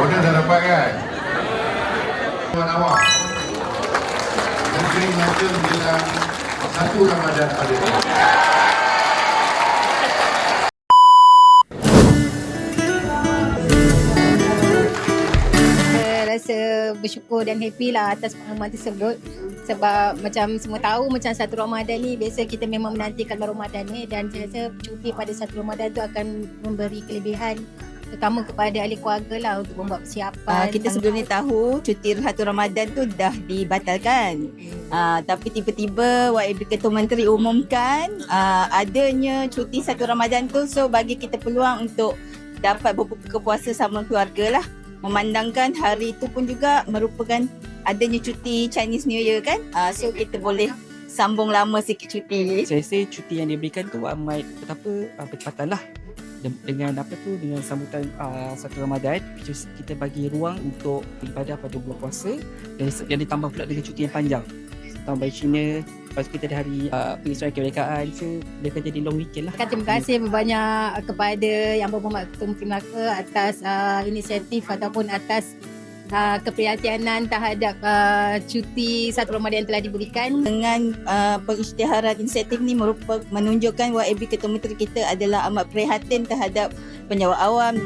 Order dah dapat kan? Tuan awak. Mungkin nanti bilang 1 Ramadan ada. Rasa bersyukur dan happy lah atas pengumuman tersebut, sebab macam semua tahu macam 1 Ramadan ni biasa kita memang menantikan Ramadan ni, dan saya rasa cuti pada 1 Ramadan tu akan memberi kelebihan terutama kepada ahli keluarga lah untuk membuat persiapan. Kita sebelum ni tahu cuti 1 Ramadan tu dah dibatalkan. Tapi tiba-tiba YB Ketua Menteri umumkan adanya cuti 1 Ramadan tu, so bagi kita peluang untuk dapat berbuka puasa sama keluarga lah. Memandangkan hari itu pun juga merupakan adanya cuti Chinese New Year kan. So kita boleh sambung lama sikit cuti. Saya rasa cuti yang diberikan tu amat bertepatan lah dengan dengan sambutan 1 Ramadan. Kita bagi ruang untuk ibadah pada bulan puasa, dan yang ditambah pula dengan cuti yang panjang tahun baru Cina. Lepas kita ada hari pengesahan kemerdekaan, so dia akan jadi long weekend lah. Terima kasih banyak kepada Yang Berhormat Ketua Menteri Melaka atas inisiatif ataupun atas keprihatinan terhadap cuti 1 Ramadan yang telah diberikan. Dengan pengisytiharan inisiatif ni menunjukkan YB Ketua Menteri kita adalah amat prihatin terhadap penjawat awam.